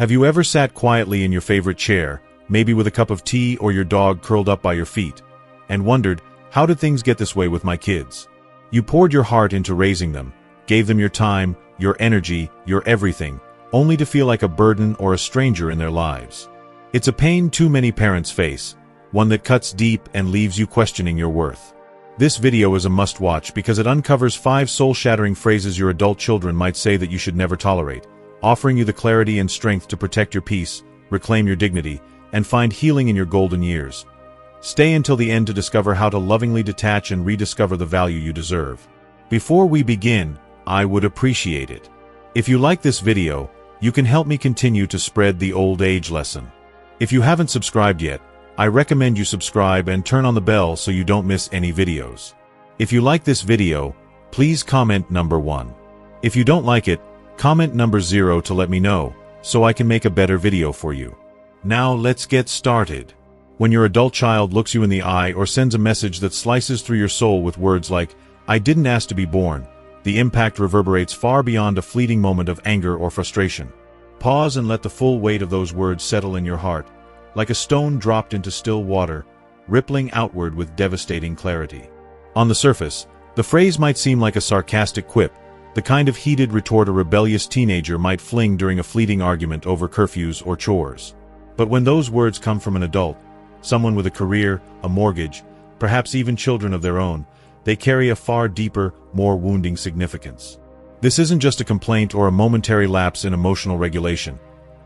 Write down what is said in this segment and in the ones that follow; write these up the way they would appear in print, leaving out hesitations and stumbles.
Have you ever sat quietly in your favorite chair, maybe with a cup of tea or your dog curled up by your feet, and wondered, how did things get this way with my kids? You poured your heart into raising them, gave them your time, your energy, your everything, only to feel like a burden or a stranger in their lives. It's a pain too many parents face, one that cuts deep and leaves you questioning your worth. This video is a must-watch because it uncovers 5 soul-shattering phrases your adult children might say that you should never tolerate, offering you the clarity and strength to protect your peace, reclaim your dignity, and find healing in your golden years. Stay until the end to discover how to lovingly detach and rediscover the value you deserve. Before we begin, I would appreciate it if you like this video. You can help me continue to spread the old age lesson. If you haven't subscribed yet, I recommend you subscribe and turn on the bell so you don't miss any videos. If you like this video, please comment number 1. If you don't like it, comment number 0 to let me know, so I can make a better video for you. Now let's get started. When your adult child looks you in the eye or sends a message that slices through your soul with words like, "I didn't ask to be born," the impact reverberates far beyond a fleeting moment of anger or frustration. Pause and let the full weight of those words settle in your heart, like a stone dropped into still water, rippling outward with devastating clarity. On the surface, the phrase might seem like a sarcastic quip, the kind of heated retort a rebellious teenager might fling during a fleeting argument over curfews or chores. But when those words come from an adult, someone with a career, a mortgage, perhaps even children of their own, they carry a far deeper, more wounding significance. This isn't just a complaint or a momentary lapse in emotional regulation.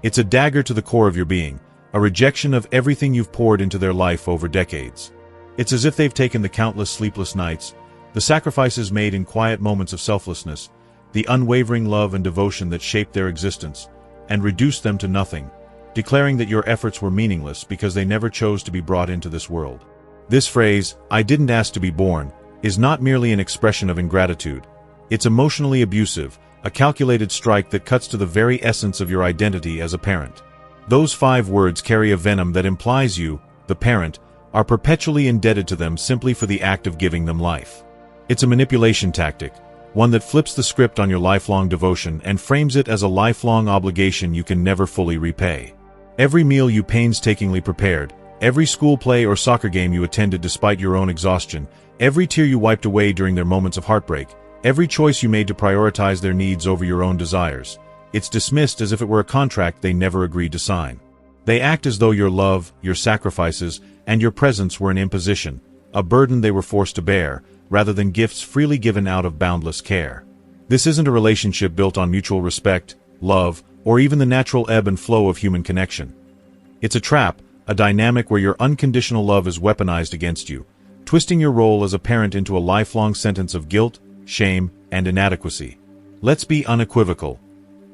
It's a dagger to the core of your being, a rejection of everything you've poured into their life over decades. It's as if they've taken the countless sleepless nights, the sacrifices made in quiet moments of selflessness, the unwavering love and devotion that shaped their existence, and reduced them to nothing, declaring that your efforts were meaningless because they never chose to be brought into this world. This phrase, "I didn't ask to be born," is not merely an expression of ingratitude. It's emotionally abusive, a calculated strike that cuts to the very essence of your identity as a parent. Those 5 words carry a venom that implies you, the parent, are perpetually indebted to them simply for the act of giving them life. It's a manipulation tactic, one that flips the script on your lifelong devotion and frames it as a lifelong obligation you can never fully repay. Every meal you painstakingly prepared, every school play or soccer game you attended despite your own exhaustion, every tear you wiped away during their moments of heartbreak, every choice you made to prioritize their needs over your own desires, it's dismissed as if it were a contract they never agreed to sign. They act as though your love, your sacrifices, and your presence were an imposition, a burden they were forced to bear, rather than gifts freely given out of boundless care. This isn't a relationship built on mutual respect, love, or even the natural ebb and flow of human connection. It's a trap, a dynamic where your unconditional love is weaponized against you, twisting your role as a parent into a lifelong sentence of guilt, shame, and inadequacy. Let's be unequivocal.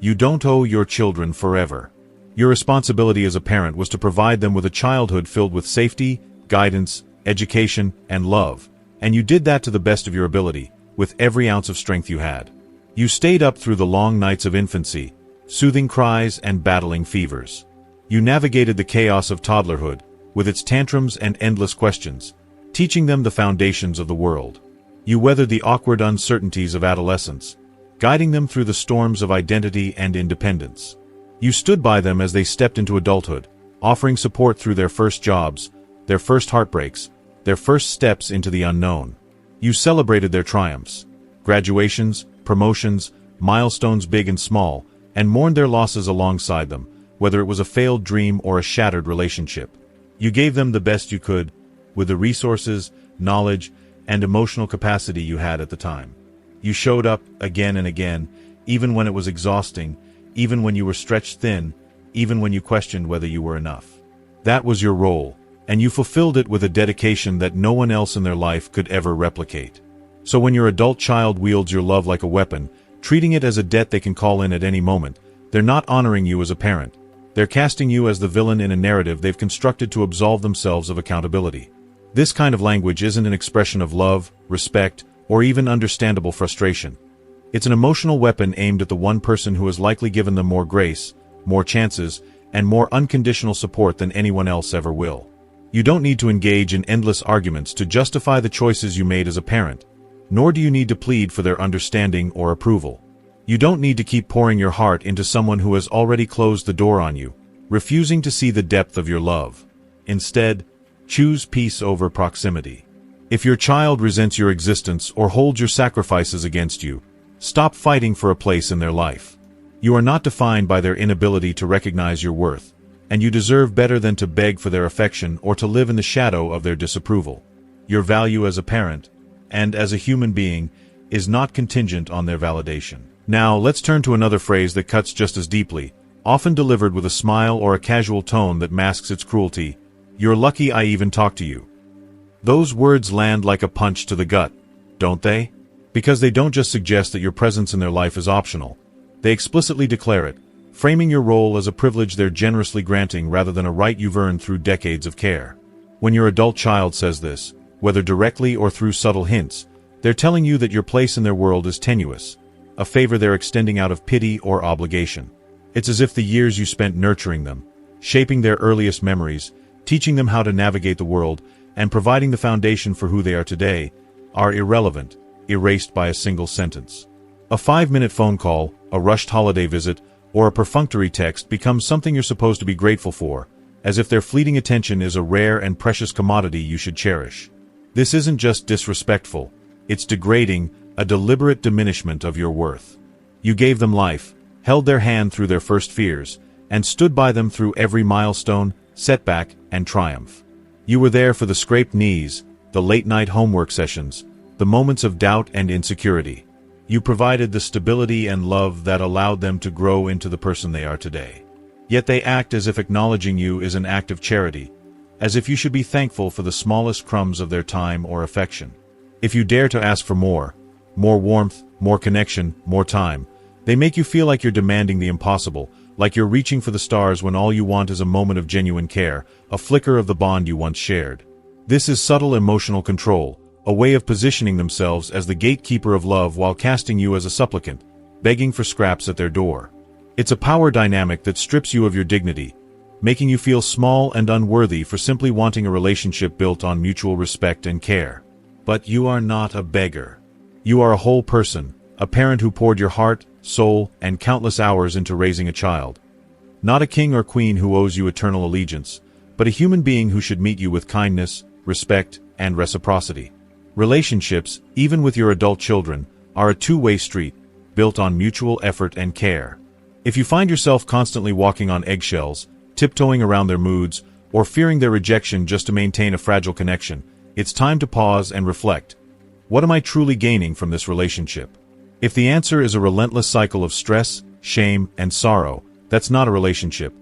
You don't owe your children forever. Your responsibility as a parent was to provide them with a childhood filled with safety, guidance, education, and love, and you did that to the best of your ability, with every ounce of strength you had. You stayed up through the long nights of infancy, soothing cries and battling fevers. You navigated the chaos of toddlerhood, with its tantrums and endless questions, teaching them the foundations of the world. You weathered the awkward uncertainties of adolescence, guiding them through the storms of identity and independence. You stood by them as they stepped into adulthood, offering support through their first jobs, their first heartbreaks, their first steps into the unknown. You celebrated their triumphs, graduations, promotions, milestones big and small, and mourned their losses alongside them, whether it was a failed dream or a shattered relationship. You gave them the best you could, with the resources, knowledge, and emotional capacity you had at the time. You showed up again and again, even when it was exhausting, even when you were stretched thin, even when you questioned whether you were enough. That was your role, and you fulfilled it with a dedication that no one else in their life could ever replicate. So when your adult child wields your love like a weapon, treating it as a debt they can call in at any moment, they're not honoring you as a parent. They're casting you as the villain in a narrative they've constructed to absolve themselves of accountability. This kind of language isn't an expression of love, respect, or even understandable frustration. It's an emotional weapon aimed at the one person who has likely given them more grace, more chances, and more unconditional support than anyone else ever will. You don't need to engage in endless arguments to justify the choices you made as a parent, nor do you need to plead for their understanding or approval. You don't need to keep pouring your heart into someone who has already closed the door on you, refusing to see the depth of your love. Instead, choose peace over proximity. If your child resents your existence or holds your sacrifices against you, stop fighting for a place in their life. You are not defined by their inability to recognize your worth, and you deserve better than to beg for their affection or to live in the shadow of their disapproval. Your value as a parent, and as a human being, is not contingent on their validation. Now, let's turn to another phrase that cuts just as deeply, often delivered with a smile or a casual tone that masks its cruelty. You're lucky I even talked to you. Those words land like a punch to the gut, don't they? Because they don't just suggest that your presence in their life is optional. They explicitly declare it, framing your role as a privilege they're generously granting rather than a right you've earned through decades of care. When your adult child says this, whether directly or through subtle hints, they're telling you that your place in their world is tenuous, a favor they're extending out of pity or obligation. It's as if the years you spent nurturing them, shaping their earliest memories, teaching them how to navigate the world, and providing the foundation for who they are today, are irrelevant, erased by a single sentence. A 5-minute phone call, a rushed holiday visit, or a perfunctory text becomes something you're supposed to be grateful for, as if their fleeting attention is a rare and precious commodity you should cherish. This isn't just disrespectful, it's degrading, a deliberate diminishment of your worth. You gave them life, held their hand through their first fears, and stood by them through every milestone, setback, and triumph. You were there for the scraped knees, the late-night homework sessions, the moments of doubt and insecurity. You provided the stability and love that allowed them to grow into the person they are today. Yet they act as if acknowledging you is an act of charity, as if you should be thankful for the smallest crumbs of their time or affection. If you dare to ask for more warmth, more connection, more time, they make you feel like you're demanding the impossible, like you're reaching for the stars when all you want is a moment of genuine care, a flicker of the bond you once shared. This is subtle emotional control, a way of positioning themselves as the gatekeeper of love while casting you as a supplicant, begging for scraps at their door. It's a power dynamic that strips you of your dignity, making you feel small and unworthy for simply wanting a relationship built on mutual respect and care. But you are not a beggar. You are a whole person, a parent who poured your heart, soul, and countless hours into raising a child. Not a king or queen who owes you eternal allegiance, but a human being who should meet you with kindness, respect, and reciprocity. Relationships, even with your adult children, are a two-way street, built on mutual effort and care. If you find yourself constantly walking on eggshells, tiptoeing around their moods, or fearing their rejection just to maintain a fragile connection, it's time to pause and reflect. What am I truly gaining from this relationship? If the answer is a relentless cycle of stress, shame, and sorrow, that's not a relationship.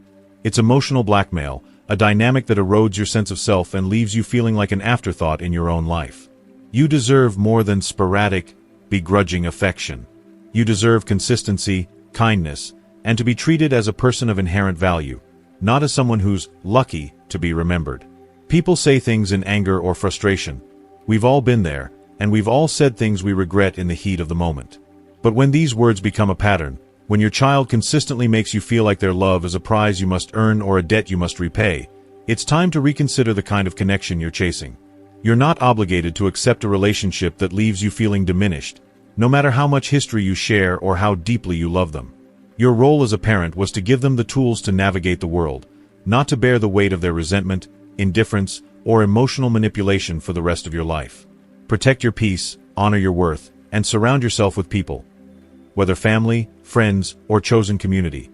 It's emotional blackmail, a dynamic that erodes your sense of self and leaves you feeling like an afterthought in your own life. You deserve more than sporadic, begrudging affection. You deserve consistency, kindness, and to be treated as a person of inherent value, not as someone who's lucky to be remembered. People say things in anger or frustration. We've all been there, and we've all said things we regret in the heat of the moment. But when these words become a pattern, when your child consistently makes you feel like their love is a prize you must earn or a debt you must repay, it's time to reconsider the kind of connection you're chasing. You're not obligated to accept a relationship that leaves you feeling diminished, no matter how much history you share or how deeply you love them. Your role as a parent was to give them the tools to navigate the world, not to bear the weight of their resentment, indifference, or emotional manipulation for the rest of your life. Protect your peace, honor your worth, and surround yourself with people, whether family, friends, or chosen community,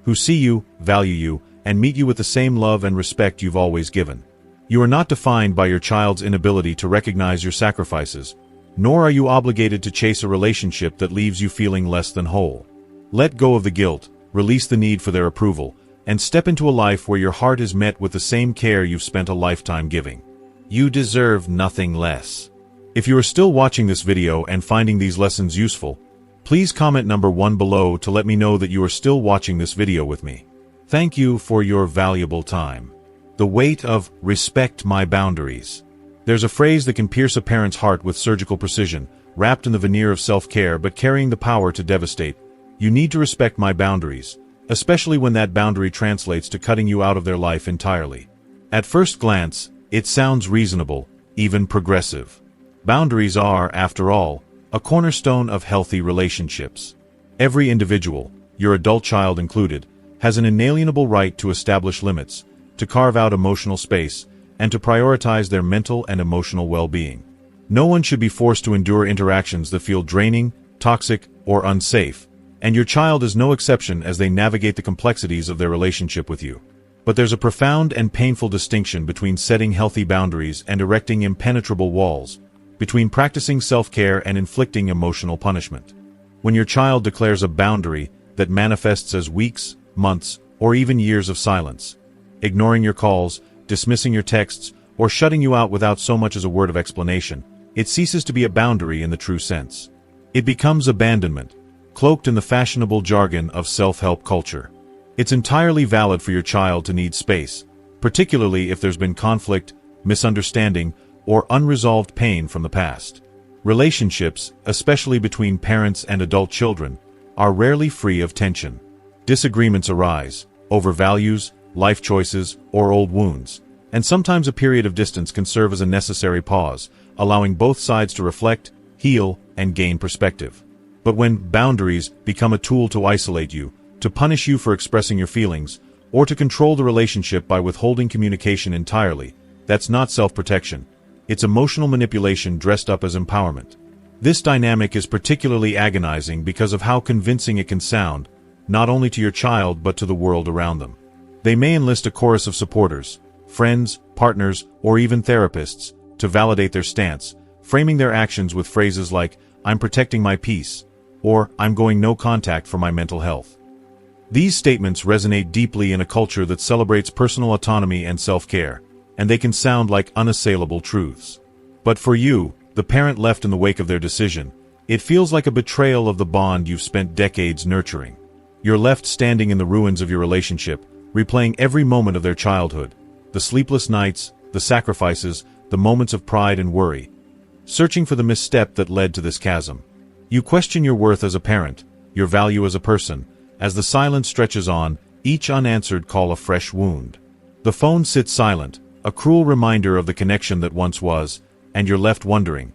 who see you, value you, and meet you with the same love and respect you've always given. You are not defined by your child's inability to recognize your sacrifices, nor are you obligated to chase a relationship that leaves you feeling less than whole. Let go of the guilt, release the need for their approval, and step into a life where your heart is met with the same care you've spent a lifetime giving. You deserve nothing less. If you are still watching this video and finding these lessons useful, please comment number 1 below to let me know that you are still watching this video with me. Thank you for your valuable time. The weight of respect my boundaries. There's a phrase that can pierce a parent's heart with surgical precision, wrapped in the veneer of self-care but carrying the power to devastate. You need to respect my boundaries, especially when that boundary translates to cutting you out of their life entirely. At first glance, it sounds reasonable, even progressive. Boundaries are, after all, a cornerstone of healthy relationships. Every individual, your adult child included, has an inalienable right to establish limits, to carve out emotional space, and to prioritize their mental and emotional well-being. No one should be forced to endure interactions that feel draining, toxic, or unsafe, and your child is no exception as they navigate the complexities of their relationship with you. But there's a profound and painful distinction between setting healthy boundaries and erecting impenetrable walls, between practicing self-care and inflicting emotional punishment. When your child declares a boundary that manifests as weeks, months, or even years of silence, ignoring your calls, dismissing your texts, or shutting you out without so much as a word of explanation, it ceases to be a boundary in the true sense. It becomes abandonment, cloaked in the fashionable jargon of self-help culture. It's entirely valid for your child to need space, particularly if there's been conflict, misunderstanding, or unresolved pain from the past. Relationships, especially between parents and adult children, are rarely free of tension. Disagreements arise over values, life choices, or old wounds, and sometimes a period of distance can serve as a necessary pause, allowing both sides to reflect, heal, and gain perspective. But when boundaries become a tool to isolate you, to punish you for expressing your feelings, or to control the relationship by withholding communication entirely, that's not self-protection. It's emotional manipulation dressed up as empowerment. This dynamic is particularly agonizing because of how convincing it can sound, not only to your child but to the world around them. They may enlist a chorus of supporters, friends, partners, or even therapists, to validate their stance, framing their actions with phrases like, "I'm protecting my peace," or "I'm going no contact for my mental health." These statements resonate deeply in a culture that celebrates personal autonomy and self-care, and they can sound like unassailable truths. But for you, the parent left in the wake of their decision, it feels like a betrayal of the bond you've spent decades nurturing. You're left standing in the ruins of your relationship, replaying every moment of their childhood, the sleepless nights, the sacrifices, the moments of pride and worry, searching for the misstep that led to this chasm. You question your worth as a parent, your value as a person, as the silence stretches on, each unanswered call a fresh wound. The phone sits silent, a cruel reminder of the connection that once was, and you're left wondering,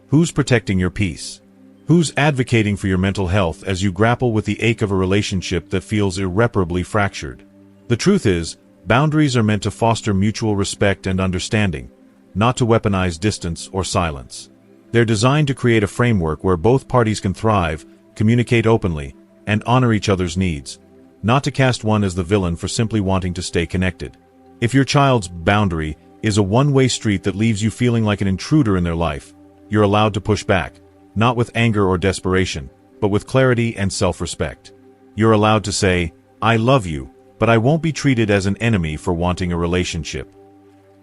who's protecting your peace? Who's advocating for your mental health as you grapple with the ache of a relationship that feels irreparably fractured? The truth is, boundaries are meant to foster mutual respect and understanding, not to weaponize distance or silence. They're designed to create a framework where both parties can thrive, communicate openly, and honor each other's needs, not to cast one as the villain for simply wanting to stay connected. If your child's boundary is a one-way street that leaves you feeling like an intruder in their life, you're allowed to push back, not with anger or desperation, but with clarity and self-respect. You're allowed to say, "I love you, but I won't be treated as an enemy for wanting a relationship."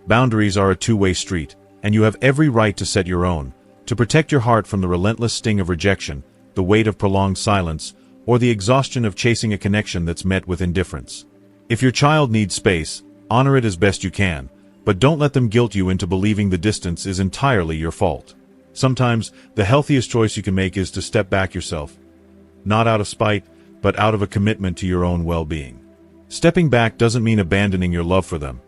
Boundaries are a two-way street, and you have every right to set your own, to protect your heart from the relentless sting of rejection, the weight of prolonged silence, or the exhaustion of chasing a connection that's met with indifference. If your child needs space, honor it as best you can, but don't let them guilt you into believing the distance is entirely your fault. Sometimes, the healthiest choice you can make is to step back yourself, not out of spite, but out of a commitment to your own well-being. Stepping back doesn't mean abandoning your love for them.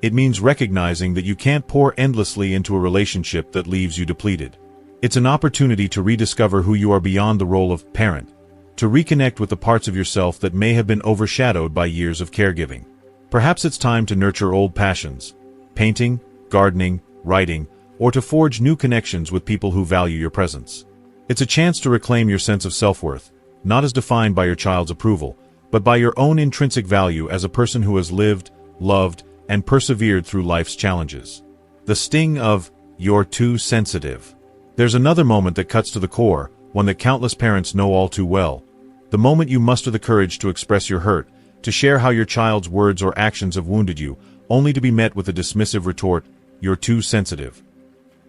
It means recognizing that you can't pour endlessly into a relationship that leaves you depleted. It's an opportunity to rediscover who you are beyond the role of parent, to reconnect with the parts of yourself that may have been overshadowed by years of caregiving. Perhaps it's time to nurture old passions, painting, gardening, writing, or to forge new connections with people who value your presence. It's a chance to reclaim your sense of self-worth, not as defined by your child's approval, but by your own intrinsic value as a person who has lived, loved, and persevered through life's challenges. The sting of, "You're too sensitive." There's another moment that cuts to the core, one that countless parents know all too well. The moment you muster the courage to express your hurt, to share how your child's words or actions have wounded you, only to be met with a dismissive retort, "You're too sensitive."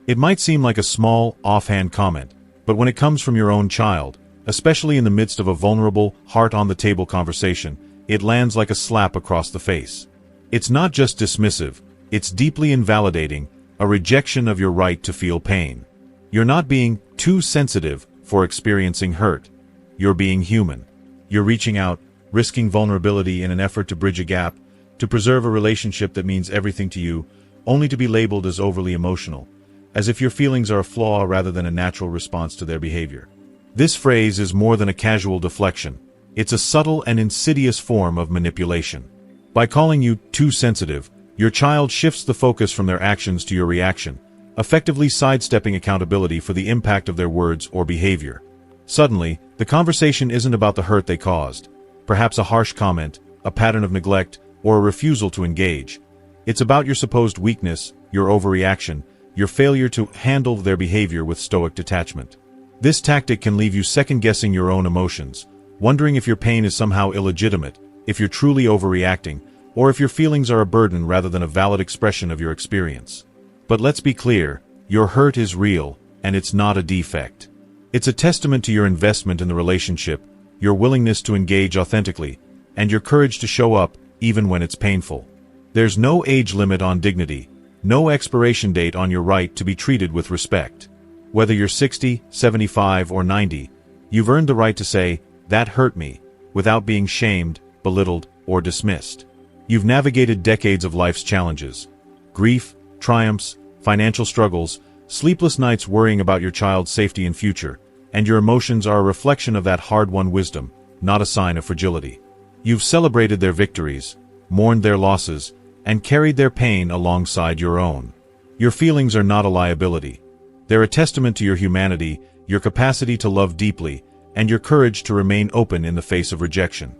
It might seem like a small, offhand comment, but when it comes from your own child, especially in the midst of a vulnerable, heart-on-the-table conversation, it lands like a slap across the face. It's not just dismissive, it's deeply invalidating, a rejection of your right to feel pain. You're not being too sensitive for experiencing hurt. You're being human. You're reaching out, risking vulnerability in an effort to bridge a gap, to preserve a relationship that means everything to you, only to be labeled as overly emotional, as if your feelings are a flaw rather than a natural response to their behavior. This phrase is more than a casual deflection. It's a subtle and insidious form of manipulation. By calling you too sensitive, your child shifts the focus from their actions to your reaction, effectively sidestepping accountability for the impact of their words or behavior. Suddenly, the conversation isn't about the hurt they caused, perhaps a harsh comment, a pattern of neglect, or a refusal to engage. It's about your supposed weakness, your overreaction, your failure to handle their behavior with stoic detachment. This tactic can leave you second-guessing your own emotions, wondering if your pain is somehow illegitimate, if you're truly overreacting, or if your feelings are a burden rather than a valid expression of your experience. But let's be clear, your hurt is real, and it's not a defect. It's a testament to your investment in the relationship, your willingness to engage authentically, and your courage to show up even when it's painful. There's no age limit on dignity, no expiration date on your right to be treated with respect. Whether you're 60, 75, or 90, you've earned the right to say, "That hurt me," without being shamed, belittled, or dismissed. You've navigated decades of life's challenges. Grief, triumphs, financial struggles, sleepless nights worrying about your child's safety and future, and your emotions are a reflection of that hard-won wisdom, not a sign of fragility. You've celebrated their victories, mourned their losses, and carried their pain alongside your own. Your feelings are not a liability. They're a testament to your humanity, your capacity to love deeply, and your courage to remain open in the face of rejection.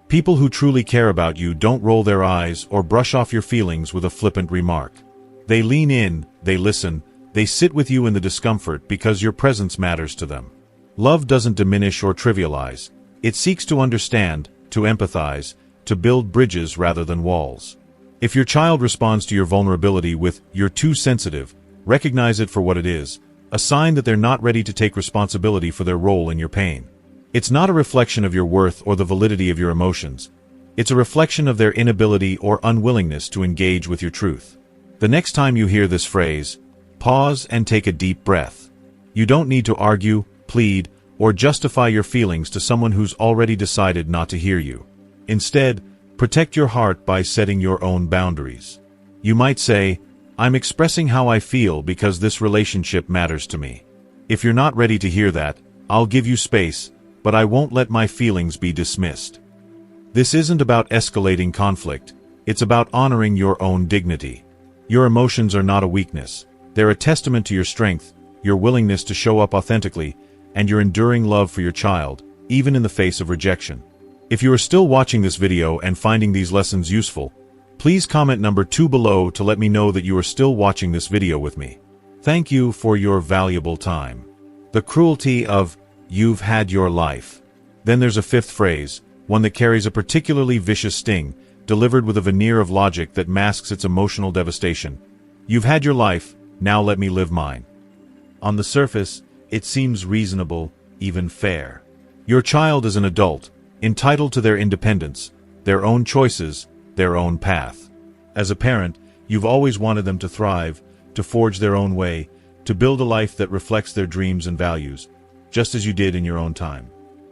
People who truly care about you don't roll their eyes or brush off your feelings with a flippant remark. They lean in, they listen, they sit with you in the discomfort because your presence matters to them. Love doesn't diminish or trivialize. It seeks to understand, to empathize, to build bridges rather than walls. If your child responds to your vulnerability with, "You're too sensitive," recognize it for what it is, a sign that they're not ready to take responsibility for their role in your pain. It's not a reflection of your worth or the validity of your emotions. It's a reflection of their inability or unwillingness to engage with your truth. The next time you hear this phrase, pause and take a deep breath. You don't need to argue, plead, or justify your feelings to someone who's already decided not to hear you. Instead, protect your heart by setting your own boundaries. You might say, "I'm expressing how I feel because this relationship matters to me. If you're not ready to hear that, I'll give you space, but I won't let my feelings be dismissed." This isn't about escalating conflict. It's about honoring your own dignity. Your emotions are not a weakness. They're a testament to your strength, your willingness to show up authentically, and your enduring love for your child, even in the face of rejection. If you are still watching this video and finding these lessons useful, please comment number 2 below to let me know that you are still watching this video with me. Thank you for your valuable time. The cruelty of, "You've had your life." Then there's a fifth phrase, one that carries a particularly vicious sting, delivered with a veneer of logic that masks its emotional devastation. "You've had your life, now let me live mine." On the surface, it seems reasonable, even fair. Your child is an adult, entitled to their independence, their own choices, their own path. As a parent, you've always wanted them to thrive, to forge their own way, to build a life that reflects their dreams and values, just as you did in your own time.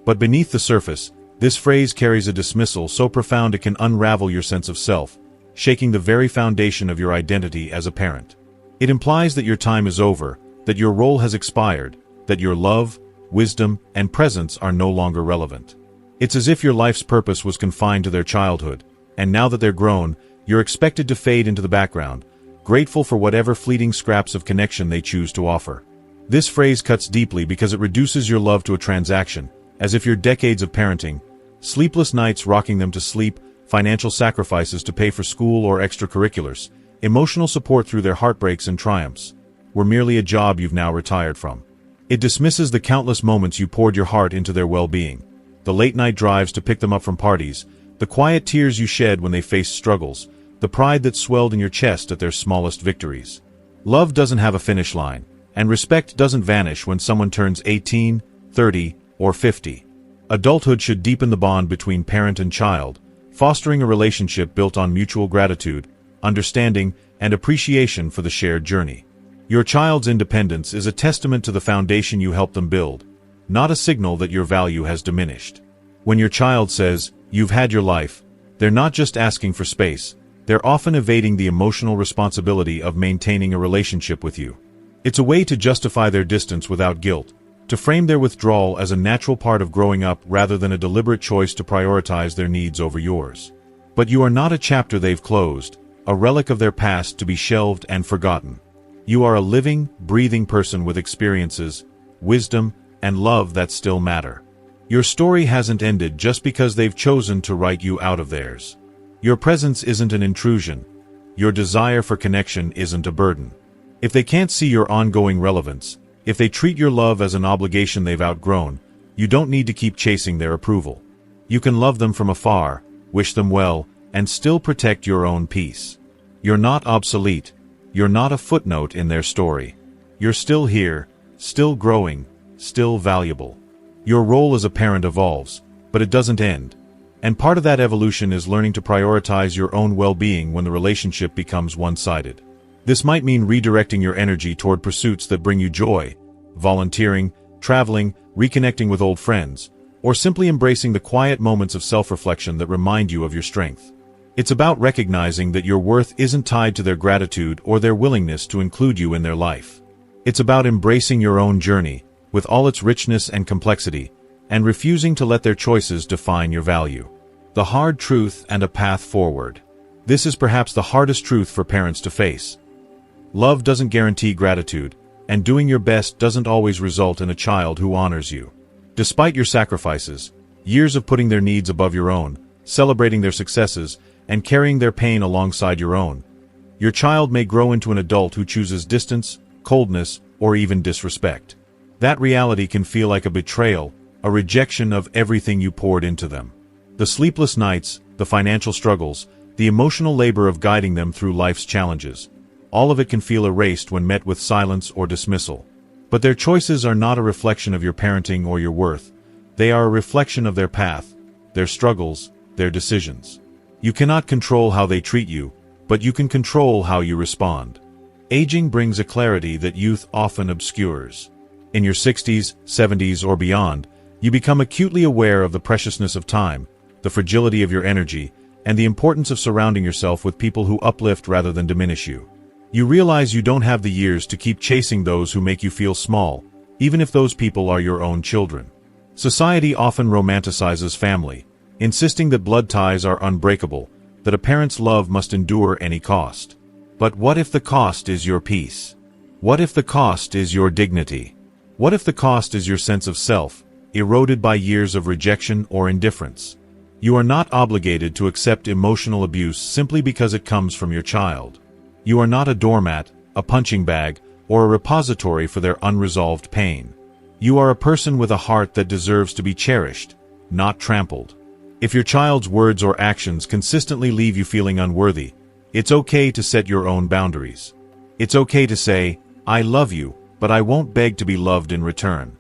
But beneath the surface, this phrase carries a dismissal so profound it can unravel your sense of self, shaking the very foundation of your identity as a parent. It implies that your time is over, that your role has expired, that your love, wisdom, and presence are no longer relevant. It's as if your life's purpose was confined to their childhood, and now that they're grown, you're expected to fade into the background, grateful for whatever fleeting scraps of connection they choose to offer. This phrase cuts deeply because it reduces your love to a transaction, as if your decades of parenting, sleepless nights rocking them to sleep, financial sacrifices to pay for school or extracurriculars, emotional support through their heartbreaks and triumphs, were merely a job you've now retired from. It dismisses the countless moments you poured your heart into their well-being, the late-night drives to pick them up from parties, the quiet tears you shed when they faced struggles, the pride that swelled in your chest at their smallest victories. Love doesn't have a finish line, and respect doesn't vanish when someone turns 18, 30, or 50. Adulthood should deepen the bond between parent and child, fostering a relationship built on mutual gratitude, understanding, and appreciation for the shared journey. Your child's independence is a testament to the foundation you helped them build, not a signal that your value has diminished. When your child says, "You've had your life," they're not just asking for space, they're often evading the emotional responsibility of maintaining a relationship with you. It's a way to justify their distance without guilt, to frame their withdrawal as a natural part of growing up rather than a deliberate choice to prioritize their needs over yours. But you are not a chapter they've closed, a relic of their past to be shelved and forgotten. You are a living, breathing person with experiences, wisdom, and love that still matter. Your story hasn't ended just because they've chosen to write you out of theirs. Your presence isn't an intrusion. Your desire for connection isn't a burden. If they can't see your ongoing relevance, if they treat your love as an obligation they've outgrown, you don't need to keep chasing their approval. You can love them from afar, wish them well, and still protect your own peace. You're not obsolete. You're not a footnote in their story. You're still here, still growing, still valuable. Your role as a parent evolves, but it doesn't end. And part of that evolution is learning to prioritize your own well-being when the relationship becomes one-sided. This might mean redirecting your energy toward pursuits that bring you joy, volunteering, traveling, reconnecting with old friends, or simply embracing the quiet moments of self-reflection that remind you of your strength. It's about recognizing that your worth isn't tied to their gratitude or their willingness to include you in their life. It's about embracing your own journey, with all its richness and complexity, and refusing to let their choices define your value. The hard truth and a path forward. This is perhaps the hardest truth for parents to face. Love doesn't guarantee gratitude, and doing your best doesn't always result in a child who honors you. Despite your sacrifices, years of putting their needs above your own, celebrating their successes, and carrying their pain alongside your own, your child may grow into an adult who chooses distance, coldness, or even disrespect. That reality can feel like a betrayal, a rejection of everything you poured into them. The sleepless nights, the financial struggles, the emotional labor of guiding them through life's challenges, all of it can feel erased when met with silence or dismissal. But their choices are not a reflection of your parenting or your worth. They are a reflection of their path, their struggles, their decisions. You cannot control how they treat you, but you can control how you respond. Aging brings a clarity that youth often obscures. In your 60s, 70s, or beyond, you become acutely aware of the preciousness of time, the fragility of your energy, and the importance of surrounding yourself with people who uplift rather than diminish you. You realize you don't have the years to keep chasing those who make you feel small, even if those people are your own children. Society often romanticizes family, insisting that blood ties are unbreakable, that a parent's love must endure any cost. But what if the cost is your peace? What if the cost is your dignity? What if the cost is your sense of self, eroded by years of rejection or indifference? You are not obligated to accept emotional abuse simply because it comes from your child. You are not a doormat, a punching bag, or a repository for their unresolved pain. You are a person with a heart that deserves to be cherished, not trampled. If your child's words or actions consistently leave you feeling unworthy, it's okay to set your own boundaries. It's okay to say, "I love you, but I won't beg to be loved in return."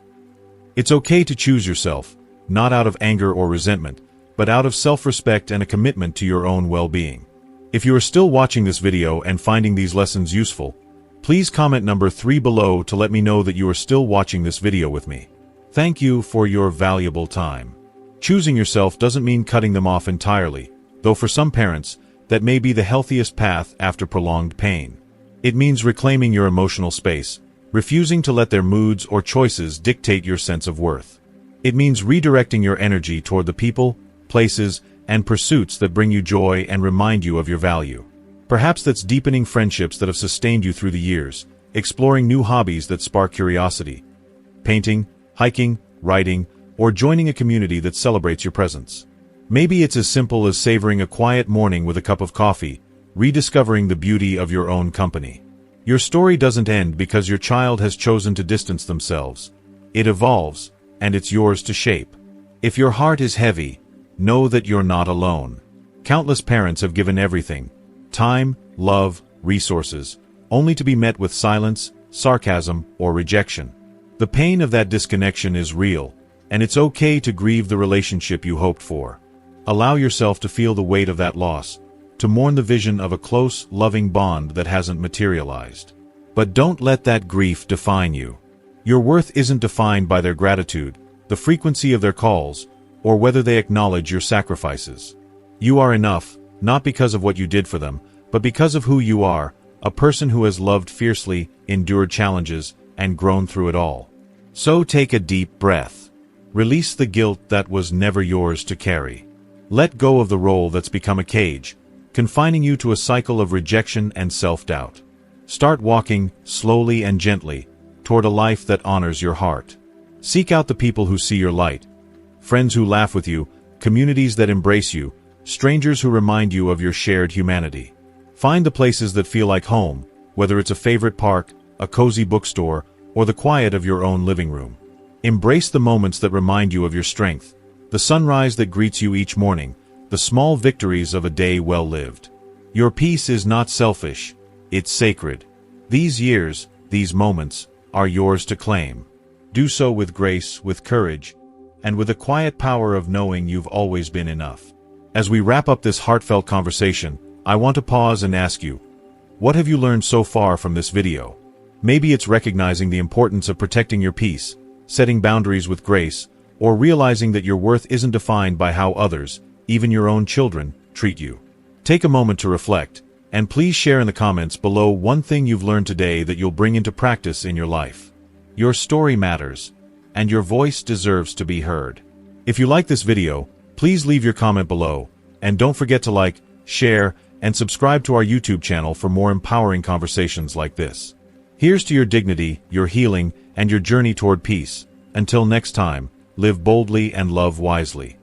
It's okay to choose yourself, not out of anger or resentment, but out of self-respect and a commitment to your own well-being. If you are still watching this video and finding these lessons useful, please comment number 3 below to let me know that you are still watching this video with me. Thank you for your valuable time. Choosing yourself doesn't mean cutting them off entirely, though for some parents, that may be the healthiest path after prolonged pain. It means reclaiming your emotional space, refusing to let their moods or choices dictate your sense of worth. It means redirecting your energy toward the people, places, and pursuits that bring you joy and remind you of your value. Perhaps that's deepening friendships that have sustained you through the years, exploring new hobbies that spark curiosity, painting, hiking, writing, or joining a community that celebrates your presence. Maybe it's as simple as savoring a quiet morning with a cup of coffee, rediscovering the beauty of your own company. Your story doesn't end because your child has chosen to distance themselves. It evolves, and it's yours to shape. If your heart is heavy, know that you're not alone. Countless parents have given everything, time, love, resources, only to be met with silence, sarcasm, or rejection. The pain of that disconnection is real, and it's okay to grieve the relationship you hoped for. Allow yourself to feel the weight of that loss, to mourn the vision of a close, loving bond that hasn't materialized. But don't let that grief define you. Your worth isn't defined by their gratitude, the frequency of their calls, or whether they acknowledge your sacrifices. You are enough, not because of what you did for them, but because of who you are, a person who has loved fiercely, endured challenges, and grown through it all. So take a deep breath. Release the guilt that was never yours to carry. Let go of the role that's become a cage, confining you to a cycle of rejection and self-doubt. Start walking, slowly and gently, toward a life that honors your heart. Seek out the people who see your light, friends who laugh with you, communities that embrace you, strangers who remind you of your shared humanity. Find the places that feel like home, whether it's a favorite park, a cozy bookstore, or the quiet of your own living room. Embrace the moments that remind you of your strength, the sunrise that greets you each morning, the small victories of a day well lived. Your peace is not selfish, it's sacred. These years, these moments, are yours to claim. Do so with grace, with courage, and with the quiet power of knowing you've always been enough. As we wrap up this heartfelt conversation, I want to pause and ask you, what have you learned so far from this video? Maybe it's recognizing the importance of protecting your peace, setting boundaries with grace, or realizing that your worth isn't defined by how others, even your own children, treat you. Take a moment to reflect, and please share in the comments below one thing you've learned today that you'll bring into practice in your life. Your story matters, and your voice deserves to be heard. If you like this video, please leave your comment below, and don't forget to like, share, and subscribe to our YouTube channel for more empowering conversations like this. Here's to your dignity, your healing, and your journey toward peace. Until next time, live boldly and love wisely.